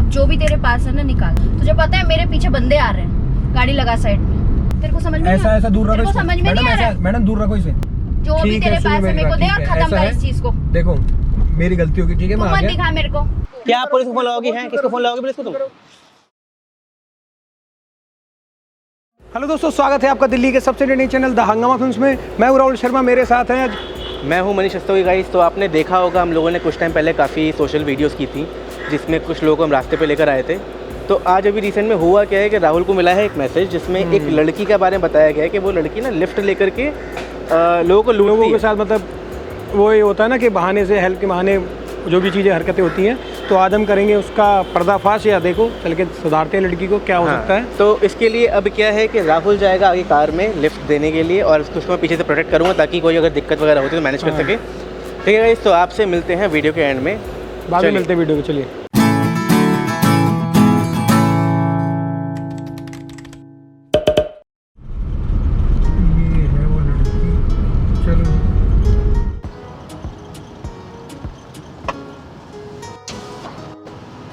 जो भी तेरे पास है ना निकाल। तुझे पता है मेरे पीछे बंदे आ रहे हैं, गाड़ी लगा साइड में। तेरे को समझ में ऐसा ऐसा दूर रखो, समझ में नहीं आ रहा है? मैडम दूर रखो इसे। जो भी तेरे पास है मेरे को दे और खत्म कर इस चीज को। देखो मेरी गलती होगी, ठीक है, मैं आ मत गया। दिखा मेरे को। क्या आप पुलिस को फोन लगाओगी? हैं किसको फोन लगाओगी पुलिस को तुम? हेलो दोस्तों, स्वागत है आपका दिल्ली के सबसे नए चैनल द हंगामा फिल्म्स में। मैं हूं राहुल शर्मा, मेरे साथ हैं मैं हूं मनीष रस्तोगी। गाइस, तो आपने देखा होगा हम लोगों ने कुछ टाइम पहले काफ़ी सोशल वीडियोस की थी जिसमें कुछ लोगों को हम रास्ते पे लेकर आए थे। तो आज अभी रिसेंट में हुआ क्या है कि राहुल को मिला है एक मैसेज जिसमें एक लड़की के बारे में बताया गया है कि वो लड़की ना लिफ्ट लेकर के लोगों को लूटती है। लोगों के साथ मतलब वो ये होता है ना कि बहाने से, हेल्प के बहाने जो भी चीज़ें हरकतें होती हैं। तो आज हम करेंगे उसका पर्दाफाश, या देखो चल के सुधारते हैं लड़की को, क्या हो सकता है। तो इसके लिए अब क्या है कि राहुल जाएगा आगे कार में लिफ्ट देने के लिए और उसको मैं पीछे से प्रोटेक्ट करूँगा ताकि कोई अगर दिक्कत वगैरह होती है तो मैनेज कर सके। ठीक है गाइस, तो आपसे मिलते हैं वीडियो के एंड में। बाद में मिलते हैं वीडियो को, चलिए। ये है वो लड़की, चलो।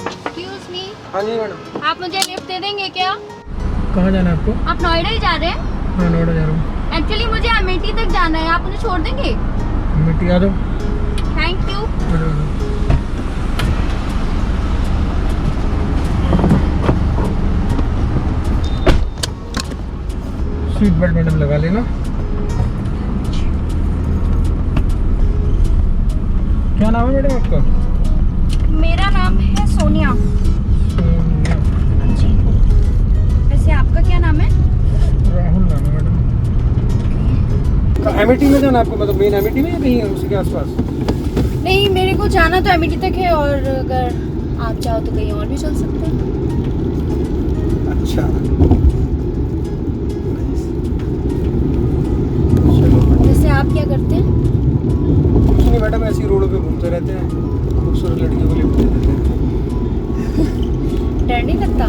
एक्सक्यूज मी, हाँ जी मैडम। आप मुझे लिफ्ट दे देंगे क्या? कहाँ जाना है आपको? आप नोएडा ही जा रहे हैं? हाँ, नोएडा जा रहा हूँ। एक्चुअली मुझे अमेठी तक जाना है, आप मुझे छोड़ देंगे? मिट्टी आ जाओ। Thank you. Seat belt madam लगा लेना। क्या नाम है मैडम आपका? मेरा नाम है सोनिया। सोनिया। जी। वैसे आपका क्या नाम है? राहुल नाम है मैडम। एमिटी में जाना आपको, मतलब मेन एमिटी में या कहीं उसी के आसपास? नहीं, मेरे को जाना तो एमिटी तक है और अगर आप चाहो तो कहीं और भी चल सकते हैं। अच्छा, वैसे आप क्या करते हैं? कुछ नहीं मैडम, ऐसी रोडों पे घूमते रहते हैं, खूबसूरत लड़कियों को लिफ्ट दे देते हैं। डर नहीं लगता?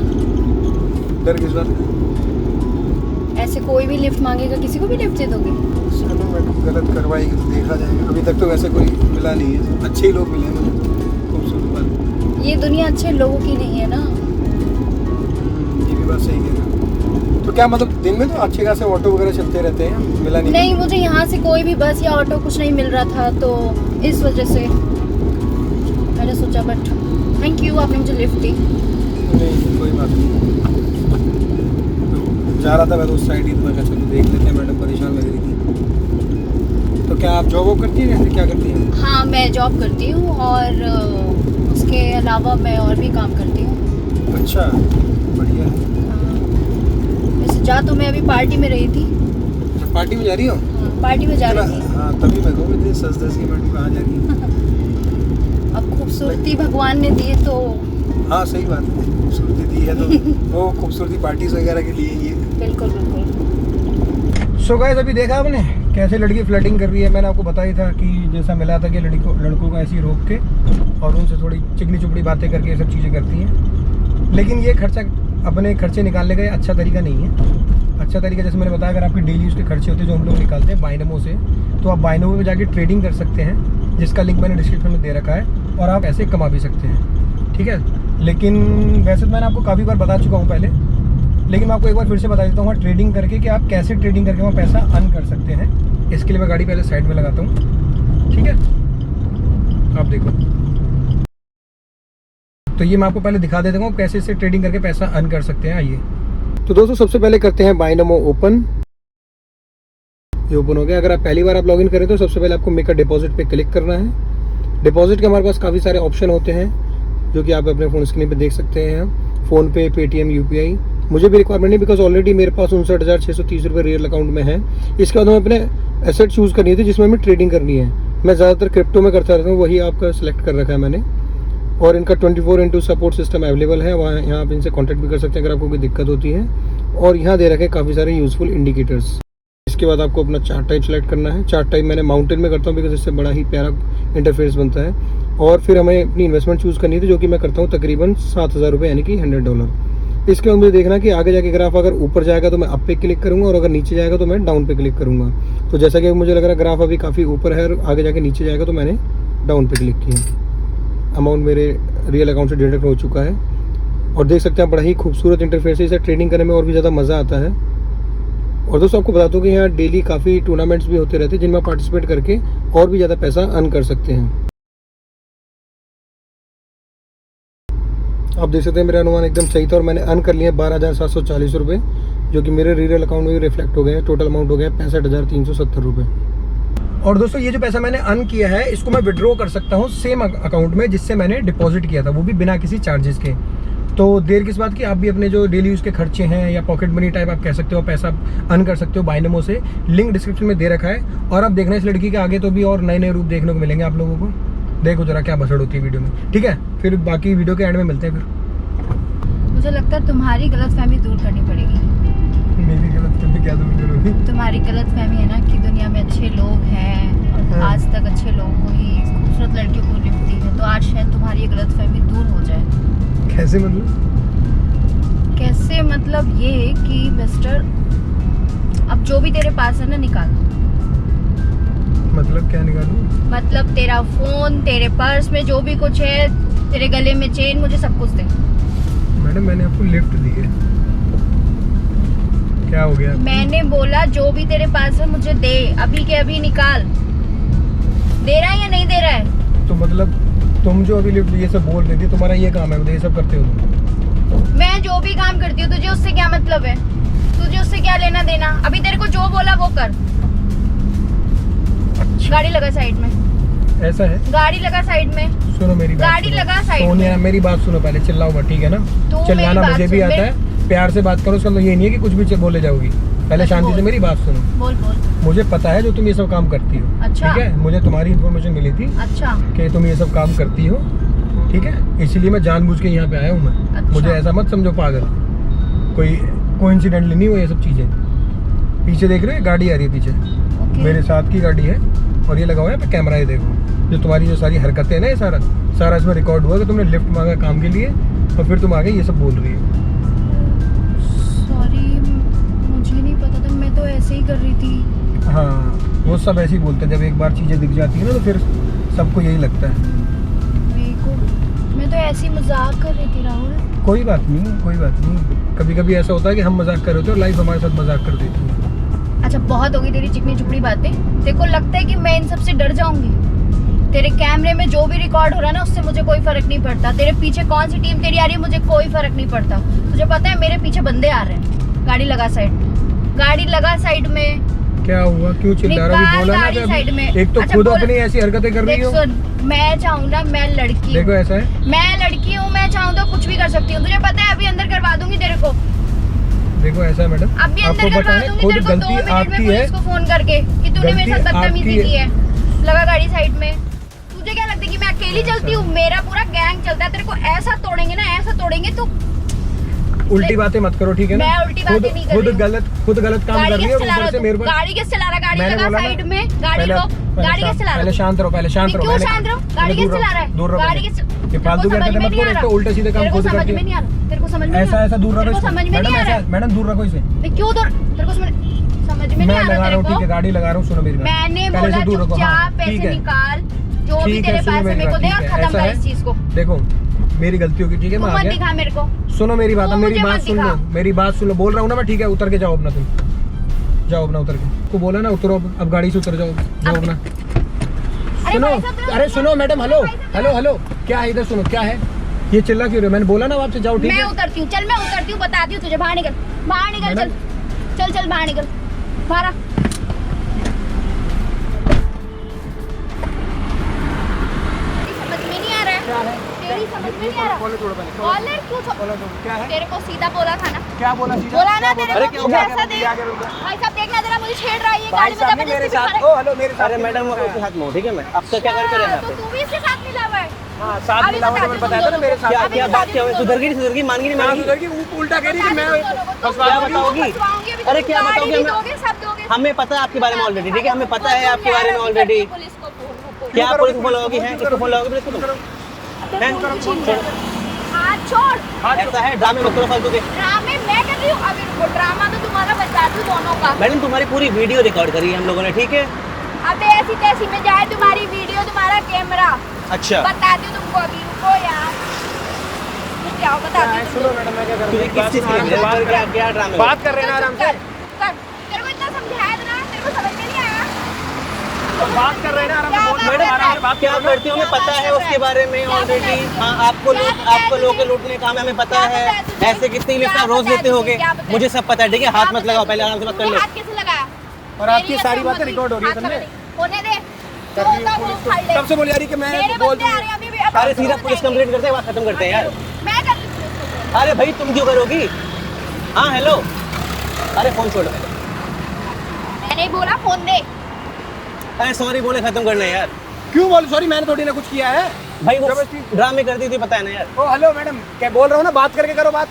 डर किस बात का? ऐसे कोई भी लिफ्ट मांगेगा, किसी को भी लिफ्ट दे दोगे? चलो मैडम, गलत करवाएगी तो देखा जाएगा। अभी तक तो वैसे कोई मिला नहीं है, अच्छे ही लोग मिले मुझे। खूबसूरत बात। ये दुनिया अच्छे लोगों की नहीं है ना। ये भी बात सही है। तो क्या मतलब दिन में तो अच्छे खासे ऑटो वगैरह चलते रहते हैं, मिला नहीं? नहीं, मुझे यहाँ से कोई भी बस या ऑटो कुछ नहीं मिल रहा था, तो इस वजह से मैंने सोचा, बट थैंक यू, आपने मुझे लिफ्ट दी। नहीं, कोई बात नहीं। जा रहा था मैं तो उस साइड ही, तो मैं कहा चलो देख लेते हैं, मैडम परेशान लग रही थी। तो क्या आप जॉब करती हैं, वैसे क्या करती हैं? हाँ, मैं जॉब करती हूँ और उसके अलावा मैं और भी काम करती हूँ। अच्छा, बढ़िया है। वैसे जा तो मैं अभी पार्टी में रही थी। अच्छा, पार्टी में जा रही हो? हाँ, पार्टी में जा रही थी। हाँ, तभी मैं कहूँ इतनी सच दस की मैडम कहाँ जा रही है? अब खूबसूरती भगवान ने दी तो। हाँ सही बात है, खूबसूरती दी है तो वो खूबसूरती पार्टीज वगैरह के लिए ही है। बिल्कुल बिल्कुल। सो गाइस, अभी देखा आपने कैसे लड़की फ्लर्टिंग कर रही है। मैंने आपको बताया था कि जैसा मिला था कि लड़कों को ऐसे ही रोक के और उनसे थोड़ी चिकनी चुपड़ी बातें करके ये सब चीज़ें करती हैं। लेकिन ये खर्चा, अपने खर्चे निकालने का ये अच्छा तरीका नहीं है। अच्छा तरीका जैसे मैंने बताया, अगर आपके डेली उसके खर्चे होते हैं जो हम लोग निकालते हैं बाइनमो से, तो आप बाइनमो में जाके ट्रेडिंग कर सकते हैं, जिसका लिंक मैंने डिस्क्रिप्शन में दे रखा है, और आप ऐसे कमा भी सकते हैं। ठीक है, लेकिन वैसे तो मैंने आपको काफ़ी बार बता चुका हूँ पहले, लेकिन मैं आपको एक बार फिर से बता देता हूँ वहाँ ट्रेडिंग करके कि आप कैसे ट्रेडिंग करके वहाँ पैसा अर्न कर सकते हैं। इसके लिए मैं गाड़ी पहले साइड में लगाता हूँ, ठीक है। आप देखो, तो ये मैं आपको पहले दिखा देता हूँ कैसे से ट्रेडिंग करके पैसा अर्न कर सकते हैं। आइए, तो दोस्तों सबसे पहले करते हैं बाइनमो ओपन। ये ओपन हो गया। अगर आप पहली बार आप लॉगिन करें तो सबसे पहले आपको मेक अ डिपॉजिट पे क्लिक करना है। डिपॉजिट के हमारे पास काफ़ी सारे ऑप्शन होते हैं जो कि आप अपने फ़ोन स्क्रीन पे देख सकते हैं। फ़ोन पे, पेटीएम, यूपीआई। मुझे भी रिक्वायरमेंट नहीं, बिकॉज ऑलरेडी मेरे पास 59,630 रुपये रियल अकाउंट में है। इसके बाद हमें अपने एसेट चूज़ करनी थी जिसमें हमें ट्रेडिंग करनी है। मैं ज़्यादातर क्रिप्टो में करता रहता हूँ, वही आपका सिलेक्ट कर रखा है मैंने। और इनका 24x सपोर्ट सिस्टम अवेलेबल है, वहाँ यहाँ आप इनसे कॉन्टैक्ट भी कर सकते हैं अगर आपको कोई दिक्कत होती है। और यहाँ दे रखे हैं काफ़ी सारे यूज़फुल इंडिकेटर्स। इसके बाद आपको अपना चार्ट टाइप सेलेक्ट करना है। चार्ट टाइप मैंने माउंटेन में करता हूँ बिकॉज इससे बड़ा ही प्यारा इंटरफेस बनता है। और फिर हमें अपनी इन्वेस्टमेंट चूज़ करनी थी जो कि मैं करता हूँ तकरीबन $7,000 यानी कि $100। इसके बाद मुझे देखना कि आगे जाके ग्राफ अगर ऊपर जाएगा तो मैं अप पे क्लिक करूँगा और अगर नीचे जाएगा तो मैं डाउन पे क्लिक करूँगा। तो जैसा कि मुझे लग रहा है ग्राफ अभी काफ़ी ऊपर है और आगे जाके नीचे जाएगा तो मैंने डाउन पे क्लिक किया। अमाउंट मेरे रियल अकाउंट से डिडक्ट हो चुका है। और देख सकते हैं बड़ा ही खूबसूरत इंटरफेस है, इसे ट्रेडिंग करने में और भी ज़्यादा मज़ा आता है। और दोस्तों आपको बता दूं कि यहाँ डेली काफ़ी टूर्नामेंट्स भी होते रहते हैं जिनमें पार्टिसिपेट करके और भी ज़्यादा पैसा अर्न कर सकते हैं। आप देख सकते हैं मेरा अनुमान एकदम सही था और मैंने अर्न कर लिया 12,740 रुपये, जो कि मेरे रीयल अकाउंट में भी रिफ्लेक्ट हो गए हैं। टोटल अमाउंट हो गया 65,370 रुपये। और दोस्तों ये जो पैसा मैंने अर्न किया है इसको मैं विड्रॉ कर सकता हूँ सेम अकाउंट में जिससे मैंने डिपॉजिट किया था, वो भी बिना किसी चार्जेस के। तो देर किस बात की, आप भी अपने जो डेली यूज़ के खर्चे हैं या पॉकेट मनी टाइप आप कह सकते हो पैसा अर्न कर सकते हो बाइनमो से। लिंक डिस्क्रिप्शन में दे रखा है। और आप देखना इस लड़की के आगे तो भी और नए नए रूप देखने को मिलेंगे आप लोगों को। देखो जरा क्या बसड़ होती है वीडियो में, ठीक है। फिर बाकी वीडियो के एंड में मिलते हैं। फिर मुझे लगता है तुम्हारी गलतफहमी दूर करनी पड़ेगी। मेरी गलतफहमी क्या दूर करोगी? तुम्हारी गलतफहमी है ना कि दुनिया में अच्छे लोग हैं और हाँ। आज तक अच्छे लोगों को ही खूबसूरत लड़कियों को लिफ्ट दी है, तो आज शायद तुम्हारी ये गलतफहमी दूर हो जाए। कैसे मतलब? कैसे मतलब ये कि मिस्टर, अब जो भी तेरे पास है ना निकाल। मतलब क्या निकालूं? मतलब तेरा फोन, तेरे पर्स में जो भी कुछ है, तेरे गले में चेन, मुझे सब कुछ दे। मैडम मैंने आपको लिफ्ट दी है, क्या हो गया? मैंने बोला जो भी तेरे पास है मुझे दे, अभी के अभी निकाल। दे रहा है या नहीं दे रहा है? तो मतलब तुम जो अभी लिफ्ट ये सब बोल रही थी, तुम्हारा ये काम है, ये सब करते हो? मैं जो भी काम करती हूँ तुझे उससे क्या मतलब है? तुझे उससे क्या लेना देना? अभी तेरे को जो बोला वो कर। अच्छा। गाड़ी लगा साइड में। ऐसा है? गाड़ी लगा साइड में। सुनो मेरी बात, गाड़ी लगा साइड में। सोनिया मेरी बात सुनो, पहले चिल्लाओ मत, ठीक है ना? तू चिल्लाना मेरी मुझे बात भी सुन, आता है, प्यार से बात करो। उसका मतलब ये नहीं है कि कुछ भी बोले जाओगी। पहले अच्छा, शांति से बोल। मेरी बात सुनो। बोल बोल। मुझे पता है जो तुम ये सब काम करती हो, अच्छा। ठीक है। मुझे तुम्हारी इन्फॉर्मेशन मिली थी अच्छा। कि तुम ये सब काम करती हो, ठीक है। इसीलिए मैं जानबूझ के यहाँ पे आया हूँ मैं। अच्छा। मुझे ऐसा मत समझो पागल, कोई कोइंसिडेंटली नहीं हुई ये सब चीजें। पीछे देख रहे हो गाड़ी आ रही है पीछे, ओके। मेरे साथ की गाड़ी है और ये लगा हुआ है पे कैमरा। ये देखो जो तुम्हारी जो सारी हरकतें हैं ना, ये सारा इसमें रिकॉर्ड हुआ कि तुमने लिफ्ट मांगा काम के लिए और फिर तुम आगे ये सब बोल रही हो। सॉरी, मुझे नहीं पता था, मैं तो ऐसे ही कर रही थी। हाँ वो सब ऐसे ही बोलते हैं, जब एक बार चीज़ें दिख जाती है ना तो फिर सबको यही लगता है। मैं तो ऐसे ही मजाक कर रही थी राहुल। कोई बात नहीं, कोई बात नहीं। कभी कभी ऐसा होता है कि हम मजाक कर रहे होते हैं और लाइफ हमारे साथ मजाक कर देती है। अच्छा बहुत हो गई तेरी चिकनी चुपड़ी बातें। तेरे को लगता है कि मैं इन सब से डर जाऊंगी? तेरे कैमरे में जो भी रिकॉर्ड हो रहा है ना उससे मुझे कोई फर्क नहीं पड़ता। तेरे पीछे कौन सी टीम तेरी आ रही है मुझे कोई फर्क नहीं पड़ता। तुझे पता है मेरे पीछे बंदे आ रहे हैं। गाड़ी लगा साइड में, गाड़ी लगा साइड में। क्या हुआ, क्यों चिल्ला रही हो? बोला ना गाड़ी साइड में। एक तो अच्छा, खुद बोल। अपनी ऐसी हरकतें कर रही देख हो। सुन, मैं चाहूँ ना, मैं लड़की देखो हूँ, ऐसा है, मैं लड़की हूँ, मैं चाहूँ तो कुछ भी कर सकती हूँ। तुझे पता है अभी अंदर करवा दूंगी तेरे को। देखो ऐसा है मैडम, अभी आपको अंदर करवा बताएं दूंगी खुद तेरे को 2 गलती मिनट में आपकी है। पुलिस को फोन करके कि तूने मेरे साथ गलती बदतमीजी आपकी की है। लगा गाड़ी साइड में। तुझे क्या लगता है कि मैं अकेली चलती हूँ? मेरा पूरा गैंग चलता है। तेरे को ऐसा तोड़ेंगे ना, ऐसा तोड़ेंगे तू। उल्टी बातें मत करो, ठीक है ना? मैं उल्टी बातें नहीं कर खुद रही हूँ। गलत काम कर गाड़ी रही है किस और चला ऊपर रहा से है मेरे तू? पर गाड़ी किस चला रहा है? गाड़ी मैंने लगा बोला ना, साइड में, गाड़ी रोक। गाड़ी किस चला रहा पहले है? शांत रहो, पहले शांत रहो। क्यों मैंने- शांत रहो? गाड़ी दूर किस चला रहा है? दूर रहो गाड़ी पहले। किस, ये फालतू तेरे को हरकतें समझ मत में करो, नहीं एक आ तो रहा। उल्टे सीधे काम तेरे को खुद समझ करती में है। नहीं आ रहा। तेरे को समझ में नहीं आ ऐसा रहा। ऐसा दूर रखो तेरे को इससे। समझ में मैडम नहीं आ रहा। ऐसा, मैडम दूर रखो इसे। मैं क्यों दूर? तेरे को समझ में नहीं मैं आ लगा रहा रहा तेरे हूँ, ठीक है, को? गाड़ी लगा रहा हूँ, सुनो मेरी बात। मैंने पहले बोला से दूर रखो, हाँ, चुपचाप ठीक पैसे है। निकाल, जो भी ठीक है, तेरे सुनो पास है मेरी मेरे को बात, दे ठीक और है, खत्म ऐसा कर है। इस चीज को। देखो मेरी गलती होगी, ठीक है, तू मैं आ मत गया। दिखा मेरे को। सुनो मेरी बात, तू मेरी मुझे बात मत सुन लो, दिखा। मेरी बात सुन लो। बोल रहा हूँ ना मैं, ठीक है, उतर के जाओ अपना, तुम जाओ अपना उतर के। को बोला ना उतरो, अब गाड़ी से उतर जाओ, जाओ अपना। सुनो, भाई साहब, अरे सुनो मैडम, हेलो हेलो हेलो, क्या है इधर? सुनो क्या है ये, चिल्ला क्यों रहे हो? मैंने बोला ना आपसे जाओ, ठीक मैं है। उतरती हूँ, चल मैं उतरती हूँ, बताती हूँ तुझे। बाहर निकल, बाहर निकल, चल मैडम। चल चल बाहर निकल, बाहर आ। समझ में नहीं आ रहा क्या है? है? तेरी समझ में नहीं आ रहा। कॉलर छोड़ो पहले, कॉलर क्यों कॉलर छोड़ो, क्या है? तेरे को सीधा बोला था ना? क्या बोला सीधा? बोला ना तेरे अरे को क्या कुछ हो गया? ऐसा दे। क्या क्या रुका? भाई साहब देखना जरा, मुझे छेड़ रहा है ये भाई गाड़ी में साहब ने मेरे जबरदस्ती साथ, बिठा ओ हेलो मेरे साथ। अरे मैडम उसके साथ में हो, ठीक है। मैं अब तो क्या कर रहे हैं तो तू भी इसके साथ मिला हुआ है। हाँ, साथ मिला हुआ है, मैंने बताया था ना मेरे साथ। क्या अभी क्या बता बात, क्या दी तुम सुधर गई मान गई नहीं हाँ, मानेगी? सुधर गई, वो उल्टा कह रही है कि मैं क्या बताओगी? अरे क्या बताओगे? हमें दोगे, सब दोगे। हमें पता है आपके बारे में ऑलरेडी, ठीक है, हमें पता है आपके बारे में ऑलरेडी। पुलिस को फोन क्या पुलिस को लगाओगी? हैं किसको फोन लगाओगी? पुलिस को? हाथ छोड़। ऐसा है, ड्रामे मत करो फालतू के। ड्रामे मैं कर रही हूँ अभी, रुको। ड्रामा तो तुम्हारा बचा दूँ दोनों का। मैडम तुम्हारी पूरी वीडियो रिकॉर्ड करी है हम लोगों ने, ठीक है। अबे ऐसी तैसी में जाए तुम्हारी वीडियो, तुम्हारा कैमरा। अच्छा बताती हूँ तुमको अभी, रुको यार। क्या हो बताती हूँ सुनो मैडम, मैं क्या कर तुझे किस चीज़ के लिए क्या ड्रामे बात कर रहे हैं ना आराम से, तेरे को इतना समझाया था ना, तेरे को समझ में नहीं आया? बात कर रहे हैं ना आराम से, बहुत क्या मैडम आराम से बात क्या करती हूँ हमें पता है उसके बारे में ऑलरेडी। हाँ, आपको लोग के लूटने का हमें पता है। ऐसे कितनी लिफ्ट आप रोज लेते होगे, मुझे सब पता है। ठीक है, हाथ मत लगाओ, पहले आराम से बात कर लो। हाथ कैसे लगाया? और आपकी सारी बातें रिकॉर्ड हो रही है हाथ समझे? होने दे। जो होता है वो उखाड़ ले। तब से बोल यारी कि मैं मेरे बोल बंदे आ रहे हैं अभी भी, अब अरे तुम सीधा बताइए। पुलिस कंप्लेंट करते हैं, बात खत्म करते हैं यार। मैं करती हूँ पुलिस को। अरे भाई तुम क्यों करोगी? हाँ हेलो, अरे फोन छोड़ो। मैंने ही बोला फोन दे। अरे सॉरी बोले खत्म करना है यार। क्यों बोल सॉरी, मैंने थोड़ी ना कुछ किया है। भाई वो जबरदस्ती। ड्रामे करती थी, पता है ना यार। ओ हेलो मैडम, क्या बोल रहा हूँ ना, बात करके करो, बात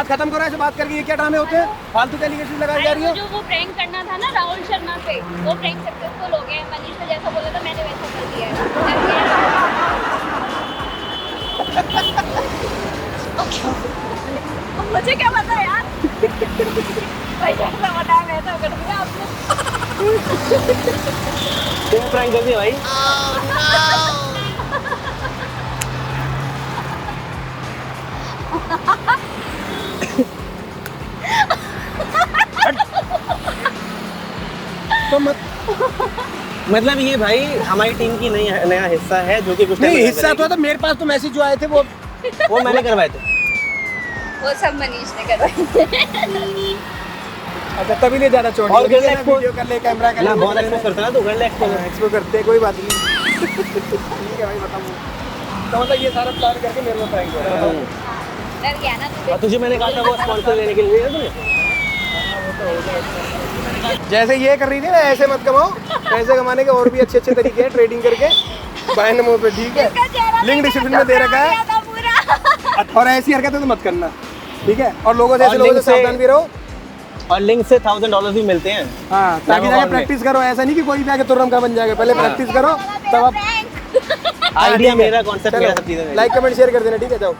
खत्म करो, ऐसे बात करके ये क्या ड्रामे होते हैं? फालतू के एलिगेशन लगाई जा रही अरे है। वो जो वो प्रैंक करना था ना राहुल शर्मा पे, वो प्रैंक सक्सेसफुल हो गया है। मनीष ने जैसा बोला था मैंने वैसा कर दिया है। मुझे क्या पता यार। भाई जैसा बताया वैसा कर दिया आपने। तुम प्रैंक कर दिया भाई। तो मत मतलब ये भाई हमारी टीम की नया हिस्सा है जो कि कुछ नहीं, टाइम हिस्सा तो है, तो मेरे पास तो मैसेज जो आए थे वो मैंने करवाए थे। वो सब मनीष ने करवाई। अच्छा तभी नहीं ज्यादा छोड़ और कर ले expose। वीडियो कर ले, कैमरा कर ना ले, बहुत एक्सपोज करता है ना, तो कर ले एक्सपोज। एक्सपो करते हैं, कोई बात नहीं। ठीक है भाई, बताओ। तो मतलब ये सारा प्लान करके मेरे को प्रैंक हो रहा है। डर गया ना तू। और तुझे मैंने कहा था वो स्पॉन्सर लेने के लिए ना तुम्हें। जैसे ये कर रही थी ना, ऐसे मत कमाओ। पैसे कमाने के और भी अच्छे अच्छे तरीके हैं ट्रेडिंग करके, बाय नमो पे। ठीक है, लिंक डिस्क्रिप्शन में दे रखा है। और ऐसी हरकतें तो मत करना, ठीक है? और लोगों से ऐसे लोगों से सावधान भी रहो। और लिंक से $1000 भी मिलते हैं। हाँ, ताकि Memo जाके account में। प्रैक्टिस करो। ऐसा नहीं कि कोई भी आके तुरंत का बन जाएगा, पहले प्रैक्टिस करो तब आप। आइडिया मेरा, कॉन्सेप्ट मेरा, सब चीजें मेरी। लाइक कमेंट शेयर कर देना, ठीक है? जाओ।